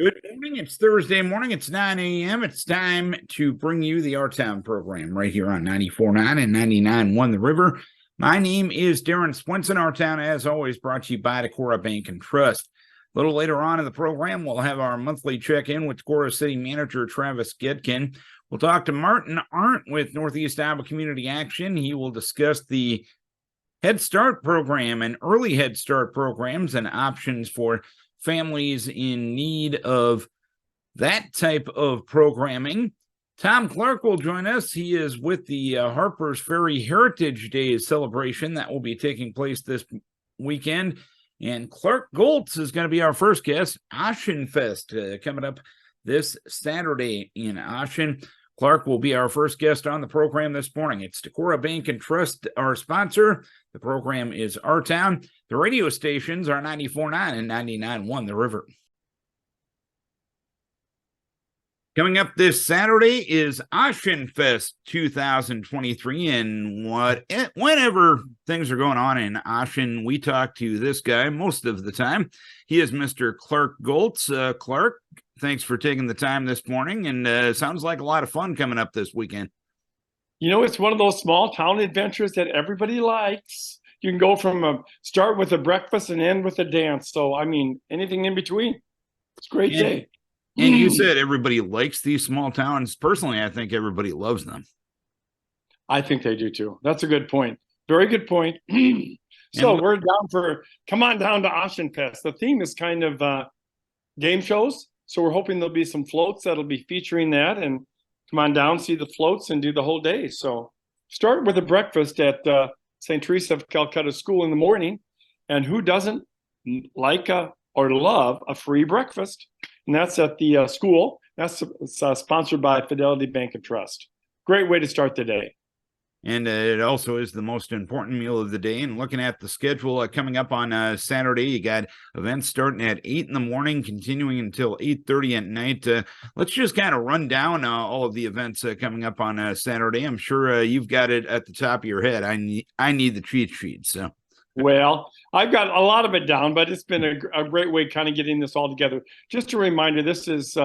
Good morning. It's Thursday morning. It's 9 a.m. It's time to bring you the Our Town program right here on 94.9 and 99.1 The River. My name is Darren Swinson. Our Town, as always, brought to you by Decorah Bank and Trust. A little later on in the program, we'll have our monthly check-in with Decorah City Manager Travis Goedken. We'll talk to Martin Ahrdt with Northeast Iowa Community Action. He will discuss the Head Start program and early Head Start programs and options for families in need of that type of programming. Tom Clark will join us. He is with the Harpers Ferry Heritage Days celebration that will be taking place this weekend. And Clark Goltz is going to be our first guest. Ossian Fest coming up this Saturday in Ossian. Clark will be our first guest on the program this morning. It's Decorah Bank and Trust, our sponsor. The program is Our Town. The radio stations are 94.9 and 99.1 The River. Coming up this Saturday is Ossian Fest 2023, and whenever things are going on in Ossian, we talk to this guy most of the time. He is Mr. Clark Goltz. Clark, thanks for taking the time this morning, and sounds like a lot of fun coming up this weekend. You know, it's one of those small town adventures that everybody likes. You can go from start with a breakfast and end with a dance. So, I mean, anything in between. It's a great day. And you said everybody likes these small towns. Personally, I think everybody loves them. I think they do too. That's a good point. Very good point. So we're down for, come on down to Ossian Fest. The theme is kind of game shows. So we're hoping there'll be some floats that'll be featuring that, and come on down, see the floats, and do the whole day. So start with a breakfast at St. Teresa of Calcutta School in the morning. And who doesn't like or love a free breakfast? And that's at the school. That's sponsored by Fidelity Bank and Trust. Great way to start the day. And it also is the most important meal of the day. And looking at the schedule coming up on Saturday, you got events starting at 8 in the morning, continuing until 8:30 at night. Let's just kind of run down all of the events coming up on Saturday. I'm sure you've got it at the top of your head. I need the cheat sheet. So. Well, I've got a lot of it down, but it's been a great way kind of getting this all together. Just a reminder, this is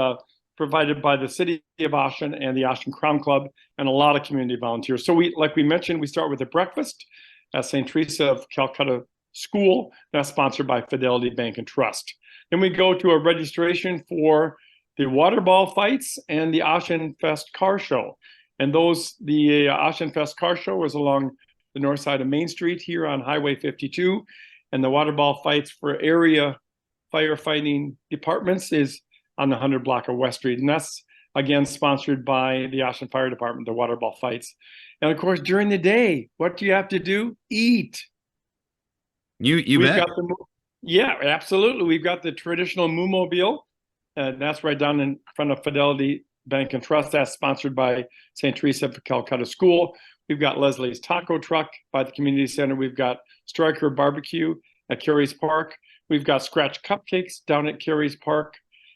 provided by the City of Ossian and the Ossian Crown Club and a lot of community volunteers. So like we mentioned, we start with a breakfast at St. Teresa of Calcutta School. That's sponsored by Fidelity Bank and Trust. Then we go to a registration for the water ball fights and the Ossian Fest car show. And the Ossian Fest car show is along the north side of Main Street here on Highway 52. And the water ball fights for area firefighting departments is on the 100 block of West Street. And that's, again, sponsored by the Ossian Fire Department, the water ball fights. And of course, during the day, what do you have to do? Eat. You bet. Yeah, absolutely. We've got the traditional Moo-mobile. That's right down in front of Fidelity Bank and Trust. That's sponsored by St. Teresa of Calcutta School. We've got Leslie's Taco Truck by the Community Center. We've got Striker Barbecue at Carey's Park. We've got Scratch Cupcakes down at Carey's Park.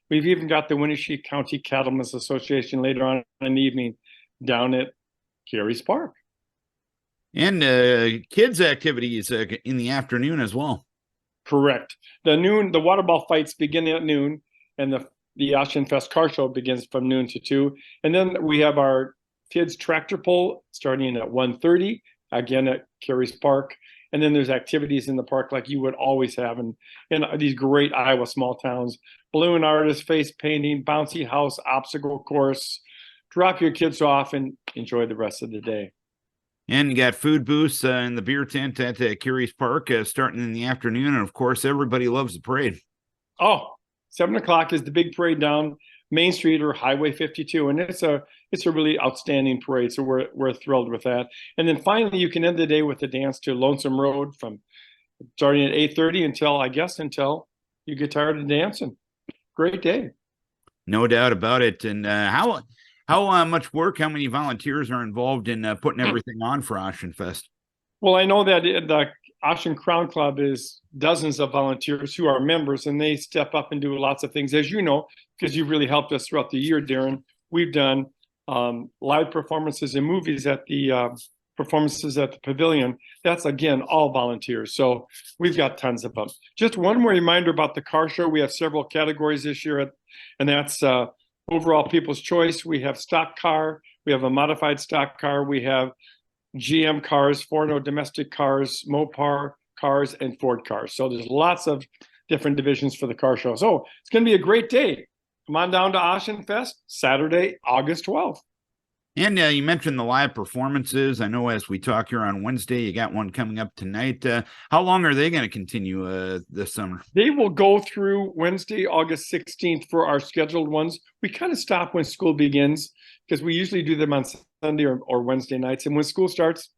We've even got the Winnebago County Cattlemen's Association later on in the evening down at Carey's Park. And kids' activities in the afternoon as well. Correct. The water ball fights begin at noon, and the Ossian Fest car show begins from noon to 2. And then we have our kids tractor pull starting at 1:30, again at Carey's Park. And then there's activities in the park like you would always have in these great Iowa small towns. Balloon artist, face painting, bouncy house, obstacle course. Drop your kids off and enjoy the rest of the day. And you got food booths in the beer tent at Carey's Park starting in the afternoon. And, of course, everybody loves the parade. Oh, 7 o'clock is the big parade down Main Street or Highway 52. And it's a really outstanding parade. So we're thrilled with that. And then finally, you can end the day with a dance to Lonesome Road from starting at 8:30 until you get tired of dancing. Great day. No doubt about it. And how much work, how many volunteers are involved in putting everything on for Ossian Fest? Well, I know that the Ossian Crown Club is dozens of volunteers who are members, and they step up and do lots of things, as you know, because you've really helped us throughout the year, Darren. We've done live performances and movies at the performances at the pavilion. That's, again, all volunteers. So we've got tons of them. Just one more reminder about the car show. We have several categories this year, and that's overall People's Choice. We have stock car. We have a modified stock car. We have GM cars, Forno domestic cars, Mopar cars, and Ford cars. So there's lots of different divisions for the car show. So it's going to be a great day. Come on down to Ossian Fest, Saturday, August 12th. And you mentioned the live performances. I know as we talk here on Wednesday, you got one coming up tonight. How long are they going to continue this summer? They will go through Wednesday, August 16th for our scheduled ones. We kind of stop when school begins because we usually do them on Sunday or Wednesday nights. And when school starts,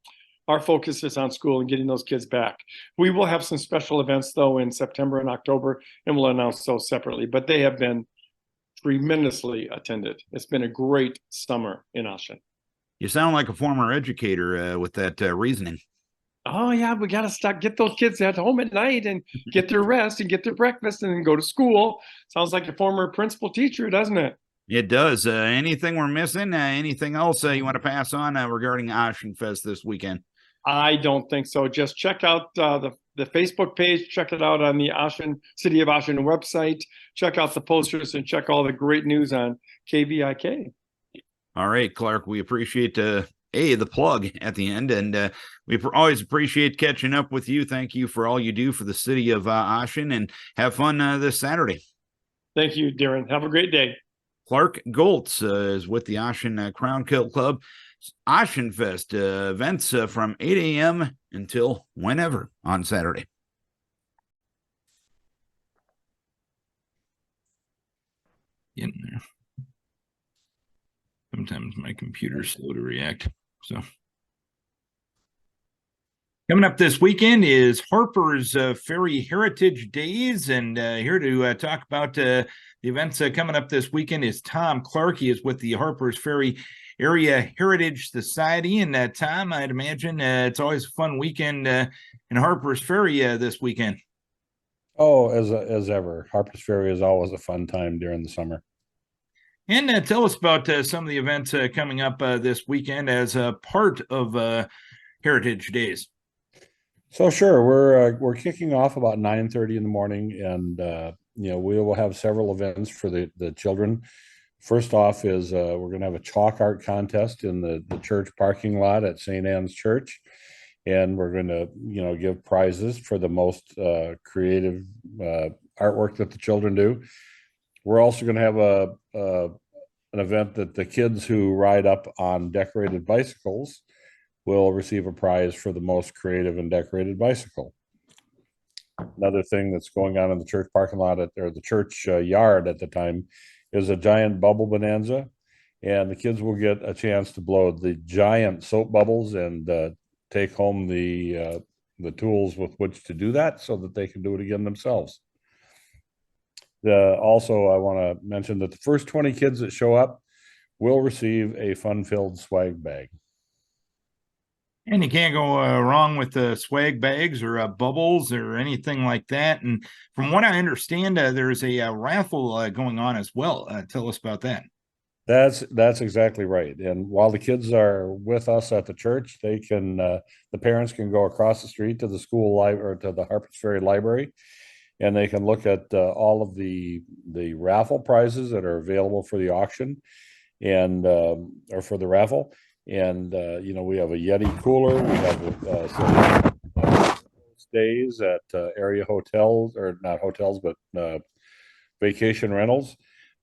our focus is on school and getting those kids back. We will have some special events, though, in September and October, and we'll announce those separately. But they have been tremendously attended. It's been a great summer in Ossian. You sound like a former educator with that reasoning. Oh, yeah, we got to get those kids at home at night and get their rest and get their breakfast and then go to school. Sounds like a former principal teacher, doesn't it? It does. Anything we're missing? Anything else you want to pass on regarding Ossian Fest this weekend? I don't think so. Just check out the Facebook page. Check it out on the City of Ossian website. Check out the posters and check all the great news on KVIK. All right, Clark, we appreciate the plug at the end, and we always appreciate catching up with you. Thank you for all you do for the city of Ossian, and have fun this Saturday. Thank you, Darren. Have a great day. Clark Goltz is with the Ossian Crown Kill Club. Ossian Fest events from 8 a.m. until whenever on Saturday. Getting there. Sometimes my computer's slow to react. So coming up this weekend is Harpers Ferry Heritage Days, and here to talk about the events coming up this weekend is Tom Clark. He is with the Harpers Ferry Area Heritage Society. And Tom, I'd imagine it's always a fun weekend in Harpers Ferry this weekend. Oh, as ever, Harpers Ferry is always a fun time during the summer. And tell us about some of the events coming up this weekend as a part of Heritage Days. So sure, we're kicking off about 9:30 in the morning, and we will have several events for the children. First off is we're going to have a chalk art contest in the church parking lot at St. Anne's Church, and we're going to give prizes for the most creative artwork that the children do. We're also going to have an event that the kids who ride up on decorated bicycles will receive a prize for the most creative and decorated bicycle. Another thing that's going on in the church parking lot or the church yard at the time is a giant bubble bonanza, and the kids will get a chance to blow the giant soap bubbles and take home the tools with which to do that so that they can do it again themselves. Also, I want to mention that the first 20 kids that show up will receive a fun-filled swag bag. And you can't go wrong with the swag bags or bubbles or anything like that. And from what I understand, there's a raffle going on as well. Tell us about that. That's exactly right. And while the kids are with us at the church, they can the parents can go across the street to the school library or to the Harpers Ferry Library, and they can look at all of the raffle prizes that are available for the auction and or for the raffle. And we have a Yeti cooler. We have some stays at area hotels, or not hotels, but vacation rentals.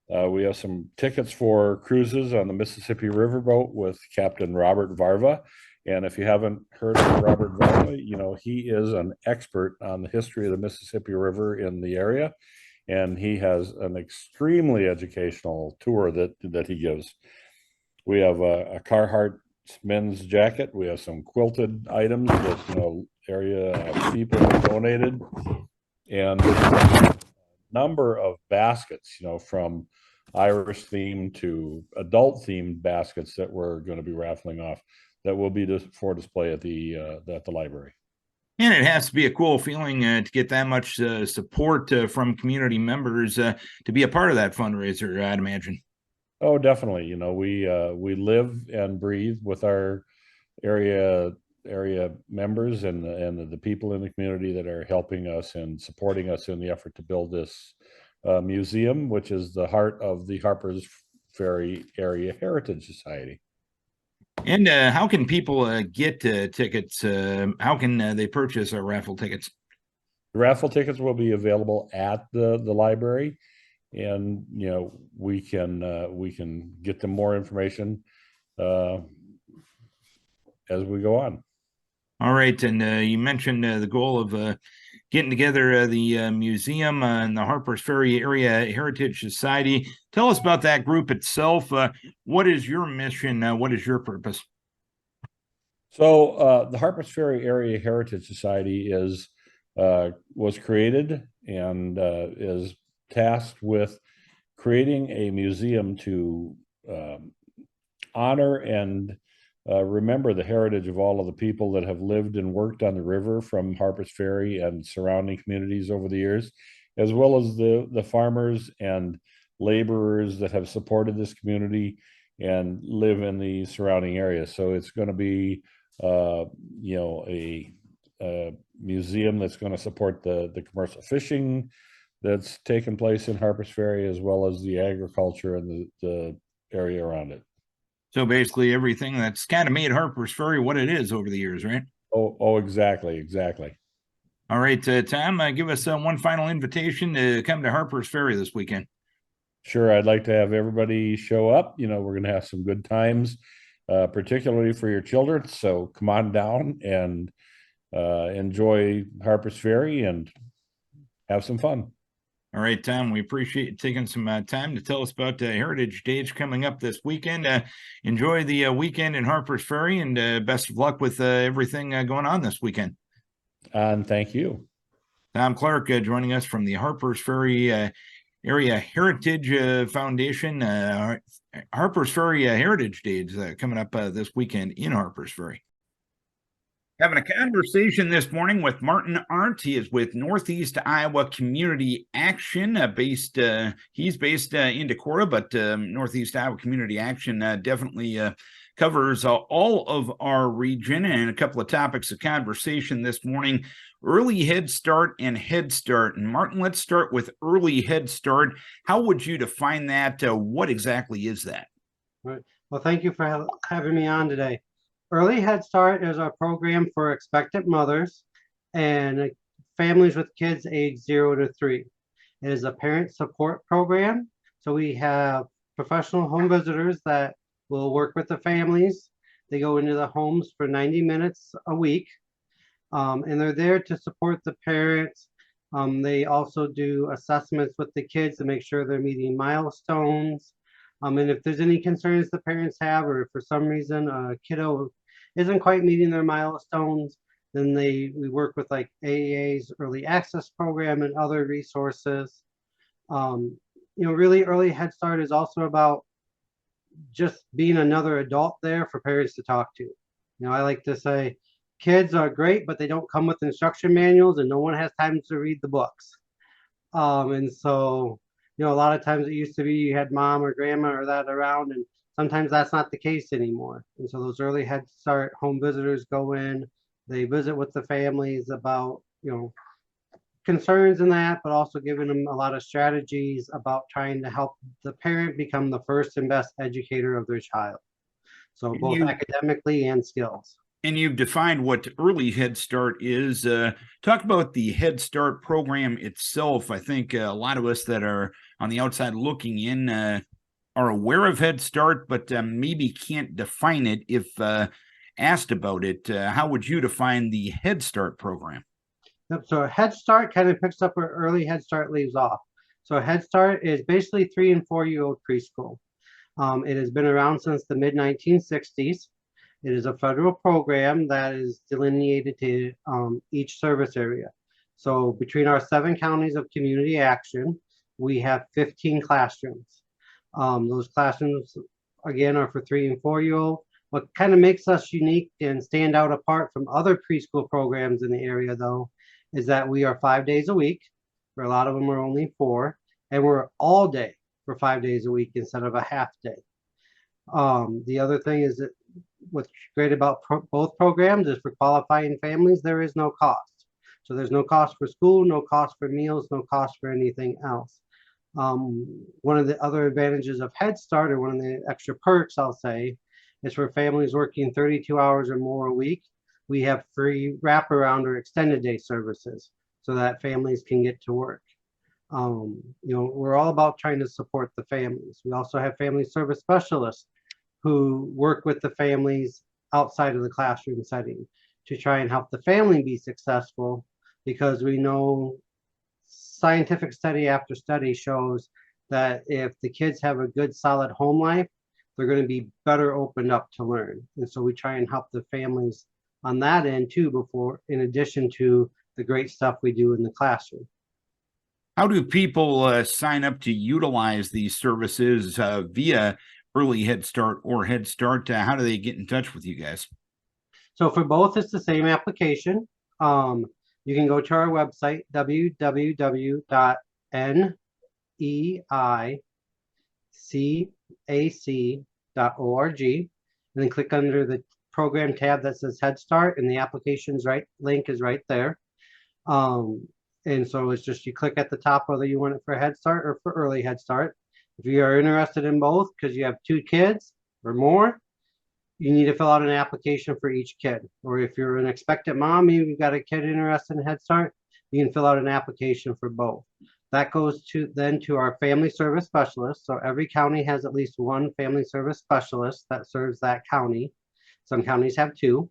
We have some tickets for cruises on the Mississippi Riverboat with Captain Robert Varva. And if you haven't heard of Robert Varva, he is an expert on the history of the Mississippi River in the area. And he has an extremely educational tour that he gives. We have a Carhartt men's jacket. We have some quilted items that area people have donated, and a number of baskets, from Irish themed to adult themed baskets that we're going to be raffling off that will be for display at the library. And it has to be a cool feeling to get that much support from community members to be a part of that fundraiser, I'd imagine. Oh, definitely. We live and breathe with our area members and the people in the community that are helping us and supporting us in the effort to build this museum, which is the heart of the Harpers Ferry Area Heritage Society. And how can people get tickets? How can they purchase raffle tickets? The raffle tickets will be available at the library, and we can get them more information as we go on. All right, and you mentioned the goal of getting together the museum and the Harpers Ferry Area Heritage Society. Tell us about that group itself. What is your mission? What is your purpose? So the Harpers Ferry Area Heritage Society was created and is tasked with creating a museum to honor and remember the heritage of all of the people that have lived and worked on the river from Harpers Ferry and surrounding communities over the years, as well as the farmers and laborers that have supported this community and live in the surrounding area. So it's going to be a museum that's going to support the commercial fishing that's taken place in Harpers Ferry, as well as the agriculture and the area around it. So basically everything that's kind of made Harpers Ferry what it is over the years, right? Oh, exactly. All right, Tom, give us one final invitation to come to Harpers Ferry this weekend. Sure, I'd like to have everybody show up. We're going to have some good times, particularly for your children. So come on down and enjoy Harpers Ferry and have some fun. All right, Tom, we appreciate you taking some time to tell us about Heritage Days coming up this weekend. Enjoy the weekend in Harpers Ferry, and best of luck with everything going on this weekend. And thank you. Tom Clark joining us from the Harpers Ferry Area Heritage Foundation. Harpers Ferry Heritage Days coming up this weekend in Harpers Ferry. Having a conversation this morning with Martin Ahrdt. He is with Northeast Iowa Community Action, he's based in Decorah, but Northeast Iowa Community Action definitely covers all of our region, and a couple of topics of conversation this morning: early Head Start and Head Start. And Martin, let's start with early Head Start. How would you define that? What exactly is that? Right. Well, thank you for having me on today. Early Head Start is our program for expectant mothers and families with kids aged 0 to 3. It is a parent support program. So we have professional home visitors that will work with the families. They go into the homes for 90 minutes a week, and they're there to support the parents. They also do assessments with the kids to make sure they're meeting milestones. And if there's any concerns the parents have, or if for some reason a kiddo isn't quite meeting their milestones, then we work with like AA's early access program and other resources. Really early Head Start is also about just being another adult there for parents to talk to. I like to say kids are great, but they don't come with instruction manuals, and no one has time to read the books. And so, a lot of times it used to be you had mom or grandma or that around, and sometimes that's not the case anymore. And so those early Head Start home visitors go in, they visit with the families about, concerns in that, but also giving them a lot of strategies about trying to help the parent become the first and best educator of their child. So both academically and skills. And you've defined what early Head Start is. Talk about the Head Start program itself. I think a lot of us that are on the outside looking in are aware of Head Start, but maybe can't define it if asked about it. How would you define the Head Start program? Yep. So Head Start kind of picks up where early Head Start leaves off. So Head Start is basically 3 and 4 year old preschool. It has been around since the mid 1960s. It is a federal program that is delineated to each service area. So between our 7 counties of community action, we have 15 classrooms. Those classrooms, again, are for 3 and 4 year old. What kind of makes us unique and stand out apart from other preschool programs in the area, though, is that we are 5 days a week. For a lot of them are only 4, and we're all day for 5 days a week instead of a half day. The other thing is that what's great about both programs is for qualifying families, there is no cost. So there's no cost for school, no cost for meals, no cost for anything else. One of the other advantages of Head Start, or one of the extra perks, I'll say, is for families working 32 hours or more a week. We have free wraparound or extended day services so that families can get to work. We're all about trying to support the families. We also have family service specialists who work with the families outside of the classroom setting to try and help the family be successful, because we know scientific study after study shows that if the kids have a good solid home life, they're going to be better opened up to learn. And so we try and help the families on that end too, in addition to the great stuff we do in the classroom. How do people sign up to utilize these services via Early Head Start or Head Start? How do they get in touch with you guys? So for both, it's the same application. You can go to our website, www.NEICAC.org, and then click under the program tab that says Head Start, and the application's link is right there. And so it's just, you click at the top whether you want it for Head Start or for Early Head Start. If you are interested in both because you have 2 kids or more, you need to fill out an application for each kid. Or if you're an expectant mom, you've got a kid interested in Head Start, you can fill out an application for both. That goes then to our family service specialist. So every county has at least one family service specialist that serves that county. Some counties have 2.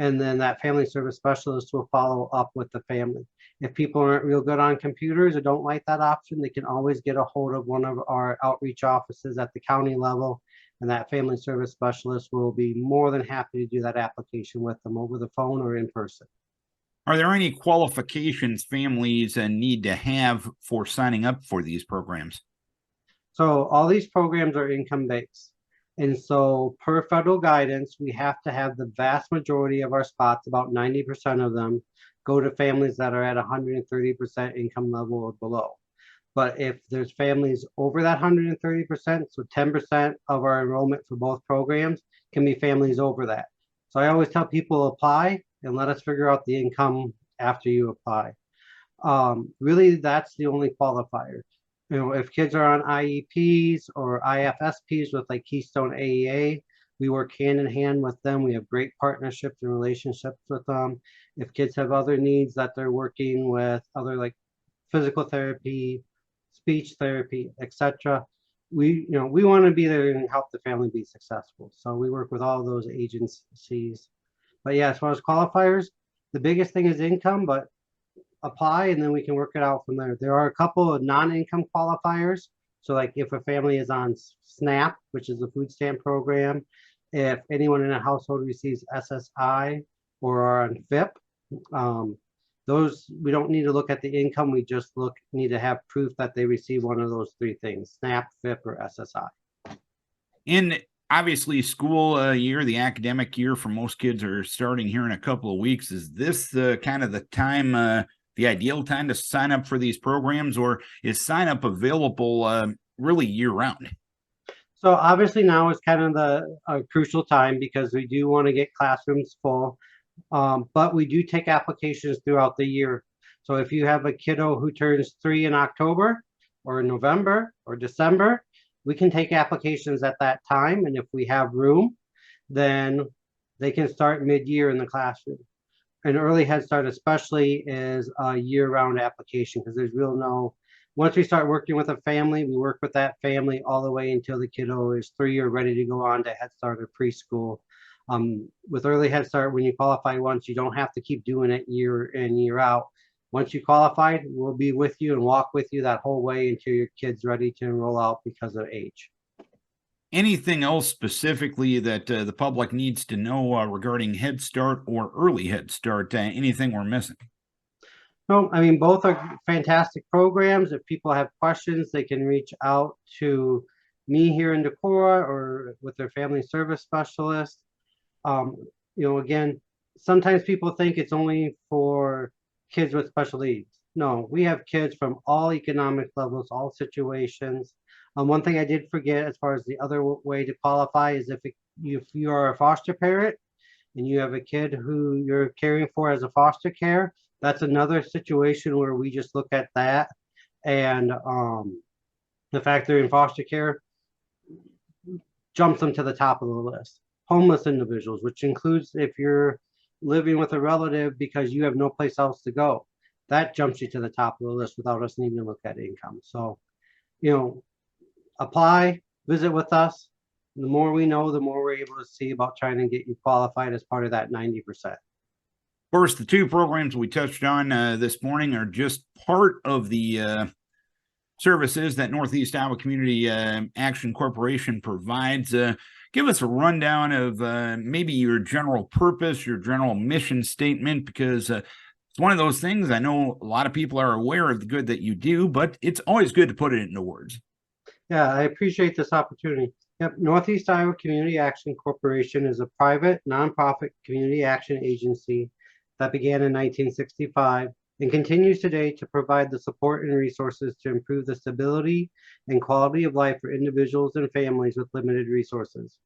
And then that family service specialist will follow up with the family. If people aren't real good on computers or don't like that option, they can always get a hold of one of our outreach offices at the county level, and that family service specialist will be more than happy to do that application with them over the phone or in person. Are there any qualifications families need to have for signing up for these programs? So all these programs are income-based. And so per federal guidance, we have to have the vast majority of our spots, about 90% of them, go to families that are at 130% income level or below. But if there's families over that 130%, so 10% of our enrollment for both programs can be families over that. So I always tell people, apply and let us figure out the income after you apply. Really, that's the only qualifier. If kids are on IEPs or IFSPs with like Keystone AEA, we work hand in hand with them. We have great partnerships and relationships with them. If kids have other needs that they're working with, other like physical therapy, speech therapy, etc., we want to be there and help the family be successful. So we work with all those agencies. But yeah, as far as qualifiers, the biggest thing is income, but apply and then we can work it out from there. There are a couple of non-income qualifiers. So like if a family is on SNAP, which is the food stamp program, if anyone in a household receives SSI or are on FIP, those we don't need to look at the income. We just need to have proof that they receive one of those 3 things: SNAP, FIP, or SSI. In obviously school year, the academic year for most kids are starting here in a couple of weeks. Is this kind of the time, the ideal time to sign up for these programs, or is sign up available really year round? So obviously now is kind of the crucial time because we do want to get classrooms full, but we do take applications throughout the year. So if you have a kiddo who turns 3 in October or November or December, we can take applications at that time. And if we have room, then they can start mid-year in the classroom. And Early Head Start especially is a year-round application because there's once we start working with a family, we work with that family all the way until the kiddo is 3 or ready to go on to Head Start or preschool. With Early Head Start, when you qualify once, you don't have to keep doing it year in, year out. Once you qualified, we'll be with you and walk with you that whole way until your kid's ready to enroll out because of age. Anything else specifically that the public needs to know regarding Head Start or Early Head Start? Anything we're missing? No, I mean, both are fantastic programs. If people have questions, they can reach out to me here in Decorah or with their family service specialist. Again, sometimes people think it's only for kids with special needs. No, we have kids from all economic levels, all situations. One thing I did forget as far as the other way to qualify is if if you are a foster parent and you have a kid who you're caring for as a foster care, that's another situation where we just look at that and the fact they're in foster care jumps them to the top of the list. Homeless individuals, which includes if you're living with a relative because you have no place else to go, that jumps you to the top of the list without us needing to look at income. So, you know, apply, visit with us. The more we know, the more we're able to see about trying to get you qualified as part of that 90%. Of course, the two programs we touched on this morning are just part of the services that Northeast Iowa Community Action Corporation provides. Give us a rundown of maybe your general purpose, your general mission statement, because it's one of those things. I know a lot of people are aware of the good that you do, but it's always good to put it into words. Yeah, I appreciate this opportunity. Yep, Northeast Iowa Community Action Corporation is a private, nonprofit community action agency that began in 1965 and continues today to provide the support and resources to improve the stability and quality of life for individuals and families with limited resources.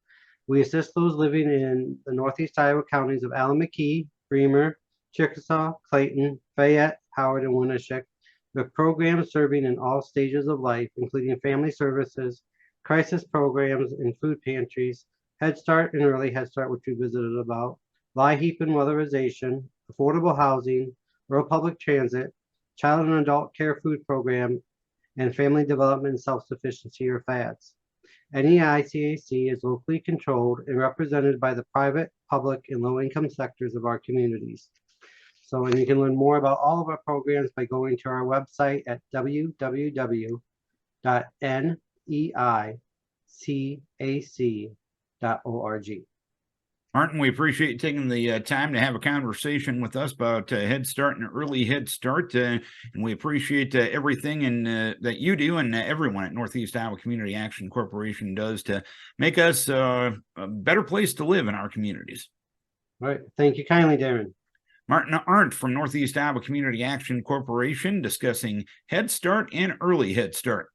We assist those living in the Northeast Iowa counties of Allen McKee, Bremer, Chickasaw, Clayton, Fayette, Howard, and Winneshiek, with programs serving in all stages of life, including family services, crisis programs and food pantries, Head Start and Early Head Start, which we visited about, LIHEAP and weatherization, affordable housing, rural public transit, child and adult care food program, and family development and self-sufficiency or FADS. NEICAC is locally controlled and represented by the private, public, and low-income sectors of our communities. So, and you can learn more about all of our programs by going to our website at www.neicac.org. Martin, we appreciate you taking the time to have a conversation with us about Head Start and Early Head Start. And we appreciate everything that you do and everyone at Northeast Iowa Community Action Corporation does to make us a better place to live in our communities. All right. Thank you kindly, Darren. Martin Ahrdt from Northeast Iowa Community Action Corporation discussing Head Start and Early Head Start.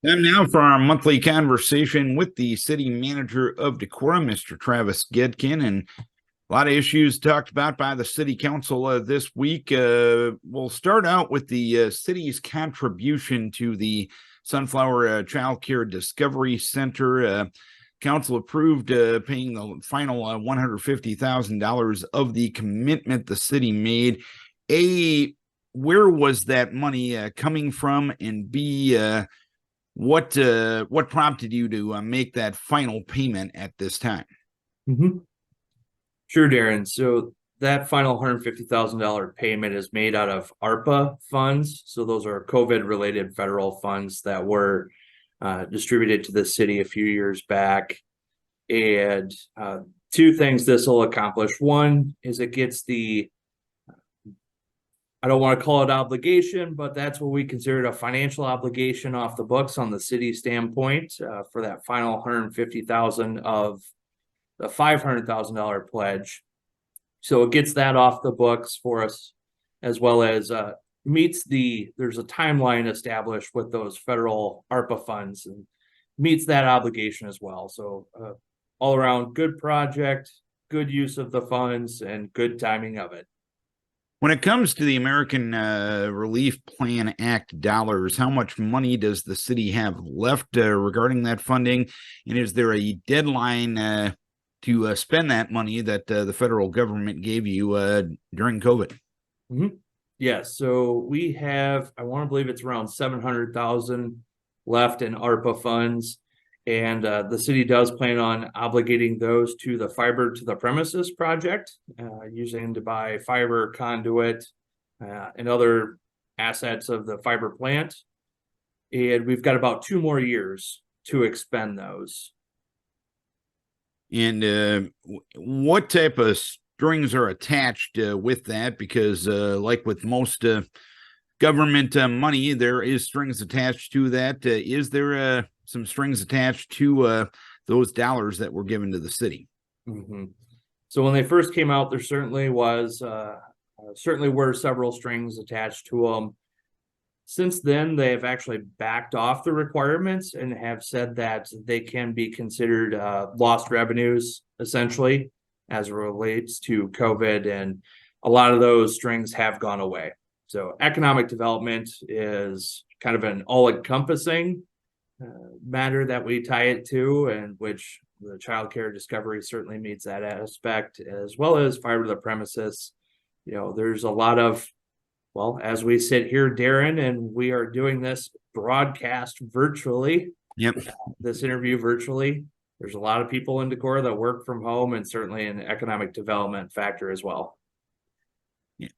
Time now for our monthly conversation with the city manager of Decorah, Mr. Travis Goedken, and a lot of issues talked about by the city council this week. We'll start out with the city's contribution to the Sunflower Child Care Discovery Center. Council approved paying the final $150,000 of the commitment the city made. A, where was that money coming from? And B, what prompted you to make that final payment at this time? Mm-hmm. Sure, Darren. So that final $150,000 payment is made out of ARPA funds. So those are COVID-related federal funds that were distributed to the city a few years back. And two things this will accomplish. One is it gets the, I don't want to call it obligation, but that's what we consider a financial obligation off the books on the city standpoint for that final $150,000 of the $500,000 pledge. So it gets that off the books for us, as well as there's a timeline established with those federal ARPA funds and meets that obligation as well. So all around good project, good use of the funds, and good timing of it. When it comes to the American Relief Plan Act dollars, how much money does the city have left regarding that funding? And is there a deadline to spend that money that the federal government gave you during COVID? Mm-hmm. Yes. So we have, I want to believe it's around $700,000 left in ARPA funds. And the city does plan on obligating those to the fiber to the premises project, using to buy fiber conduit and other assets of the fiber plant. And we've got about 2 more years to expend those. And what type of strings are attached with that? Because like with most government money, there is strings attached to that. Is there some strings attached to those dollars that were given to the city? Mm-hmm. So when they first came out, there certainly were several strings attached to them. Since then, they have actually backed off the requirements and have said that they can be considered lost revenues, essentially, as it relates to COVID, and a lot of those strings have gone away. So economic development is kind of an all-encompassing matter that we tie it to, and which the child care discovery certainly meets that aspect, as well as fiber to the premises. There's a lot of, well, as we sit here, Darren, and we are doing this broadcast virtually. Yep. This interview virtually. There's a lot of people in Decorah that work from home, and certainly an economic development factor as well.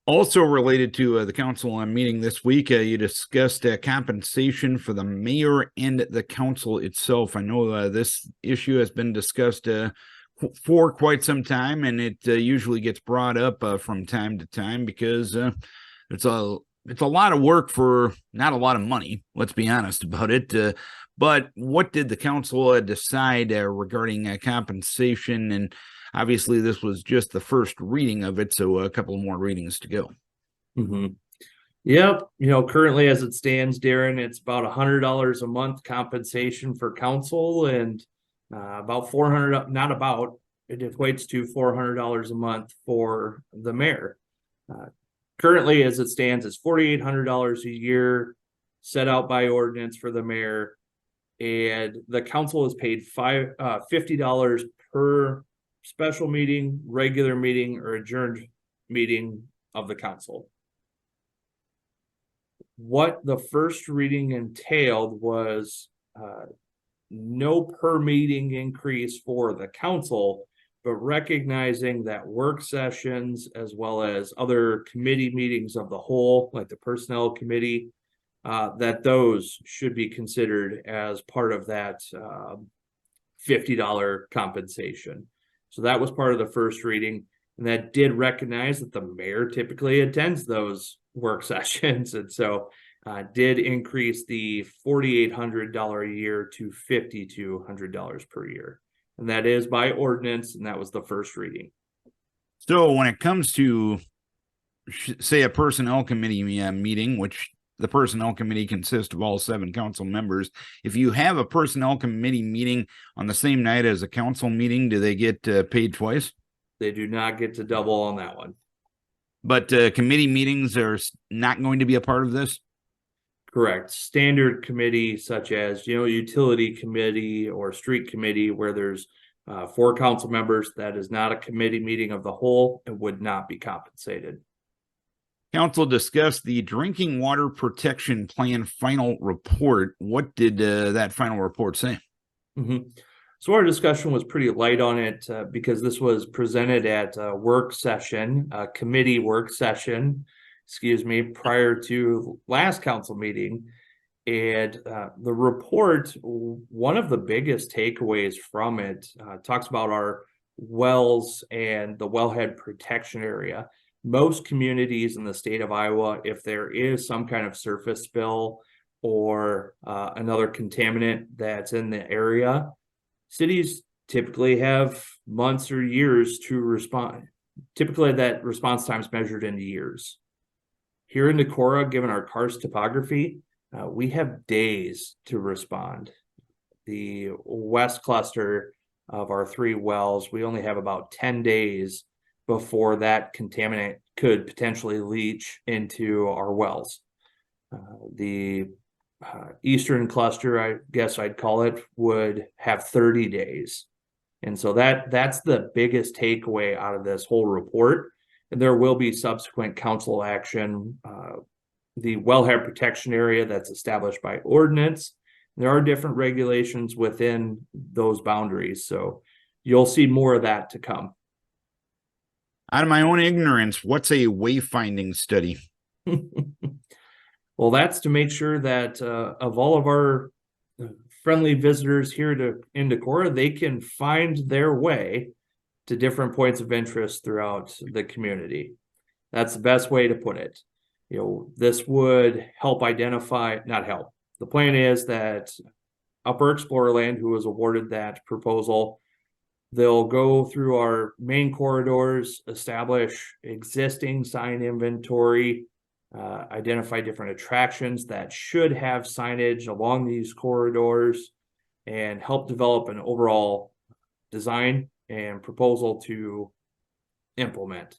Also related to the council meeting this week, you discussed compensation for the mayor and the council itself. I know this issue has been discussed for quite some time, and it usually gets brought up from time to time because it's a lot of work for not a lot of money. Let's be honest about it. But what did the council decide regarding compensation? And obviously, this was just the first reading of it, so a couple more readings to go. Mm-hmm. Yep. Currently as it stands, Darren, it's about $100 a month compensation for council, and about $400. Not about. It equates to $400 a month for the mayor. Currently, as it stands, it's $4,800 a year, set out by ordinance for the mayor, and the council is paid $50 per special meeting, regular meeting, or adjourned meeting of the council. What the first reading entailed was no per meeting increase for the council, but recognizing that work sessions as well as other committee meetings of the whole, like the personnel committee, that those should be considered as part of that $50 compensation. So that was part of the first reading, and that did recognize that the mayor typically attends those work sessions, and so did increase the $4,800 a year to $5,200 per year. And that is by ordinance, and that was the first reading. So when it comes to, say, a personnel committee meeting, which the personnel committee consists of all 7 council members, if you have a personnel committee meeting on the same night as a council meeting, do they get paid twice? They do not get to double on that one. But committee meetings are not going to be a part of this? Correct. Standard committee, such as, utility committee or street committee, where there's 4 council members, that is not a committee meeting of the whole and would not be compensated. Council discussed the Drinking Water Protection Plan final report. What did that final report say? Mm-hmm. So our discussion was pretty light on it because this was presented at a work session, a committee work session, prior to last council meeting. And the report, one of the biggest takeaways from it, talks about our wells and the wellhead protection area. Most communities in the state of Iowa, if there is some kind of surface spill or another contaminant that's in the area, cities typically have months or years to respond. Typically, that response time is measured in years. Here in Decorah, given our karst topography, we have days to respond. The west cluster of our 3 wells, we only have about 10 days before that contaminant could potentially leach into our wells. The eastern cluster, I guess I'd call it, would have 30 days. And so that's the biggest takeaway out of this whole report. And there will be subsequent council action. The wellhead protection area that's established by ordinance. There are different regulations within those boundaries. So you'll see more of that to come. Out of my own ignorance, what's a wayfinding study? Well, that's to make sure that of all of our friendly visitors here in Decorah, they can find their way to different points of interest throughout the community. That's the best way to put it. This would help identify, not help. The plan is that Upper Explorer Land, who was awarded that proposal, they'll go through our main corridors, establish existing sign inventory, identify different attractions that should have signage along these corridors, and help develop an overall design and proposal to implement.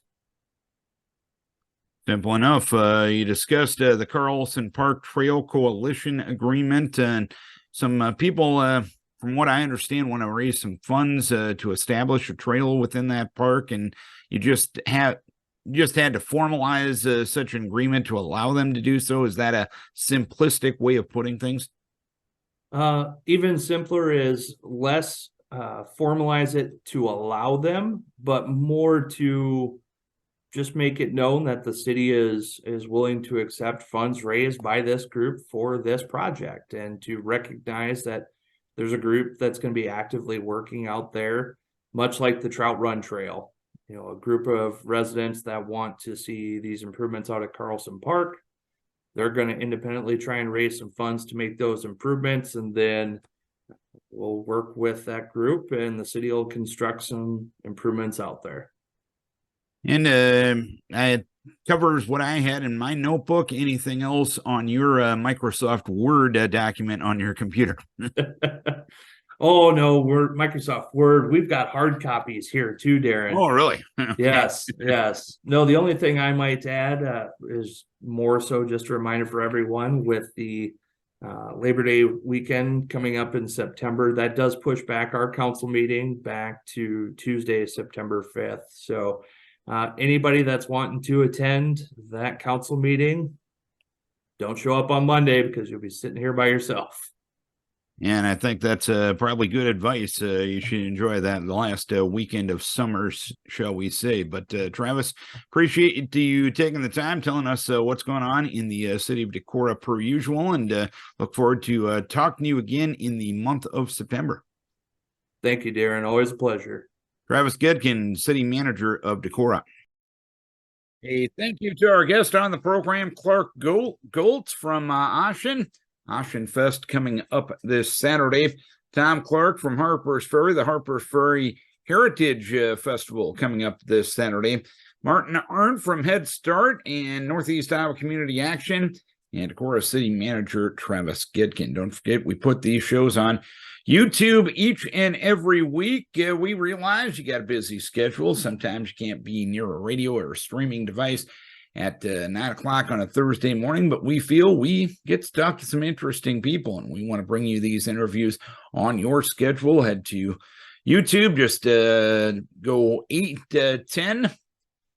Simple enough. You discussed the Carlson Park Trail Coalition Agreement, and some people, from what I understand, want to raise some funds to establish a trail within that park, and you just had to formalize such an agreement to allow them to do so. Is that a simplistic way of putting things? Even simpler is less formalize it to allow them, but more to just make it known that the city is willing to accept funds raised by this group for this project, and to recognize that there's a group that's going to be actively working out there, much like the Trout Run Trail. You know, a group of residents that want to see these improvements out at Carlson Park. They're going to independently try and raise some funds to make those improvements, and then we'll work with that group, and the city will construct some improvements out there. And it covers what I had in my notebook. Anything else on your Microsoft Word document on your computer? Oh, no, Microsoft Word. We've got hard copies here too, Darren. Oh, really? Yes, yes. No, the only thing I might add is more so just a reminder for everyone with the Labor Day weekend coming up in September. That does push back our council meeting back to Tuesday, September 5th. So anybody that's wanting to attend that council meeting, don't show up on Monday, because you'll be sitting here by yourself. And I think that's probably good advice. You should enjoy that the last weekend of summer, shall we say. But Travis, appreciate you taking the time, telling us what's going on in the city of Decorah per usual, and look forward to talking to you again in the month of September. Thank you, Darren. Always a pleasure. Travis Goedken, City Manager of Decorah. Hey, thank you to our guest on the program, Clark Goltz from Ossian. Ossian Fest coming up this Saturday. Tom Clark from Harpers Ferry, the Harpers Ferry Heritage Festival coming up this Saturday. Martin Ahrdt from Head Start and Northeast Iowa Community Action, and Decorah City Manager Travis Goedken. Don't forget, we put these shows on YouTube each and every week. We realize you got a busy schedule. Sometimes you can't be near a radio or a streaming device at 9 o'clock on a Thursday morning, but we feel we get to talk to some interesting people, and we want to bring you these interviews on your schedule. Head to YouTube, just go 8 to 10,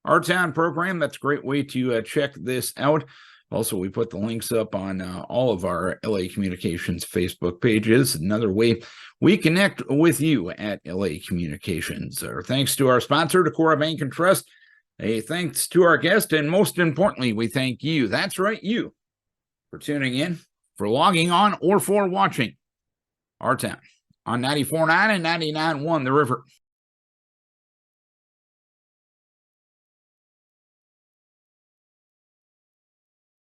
Our Town program. That's a great way to check this out. Also, we put the links up on all of our LA Communications Facebook pages. Another way we connect with you at LA Communications. Our thanks to our sponsor, Decorah Bank and Trust. A thanks to our guest, and most importantly, we thank you. That's right, you, for tuning in, for logging on, or for watching Our Town on 94.9 and 99.1 The River.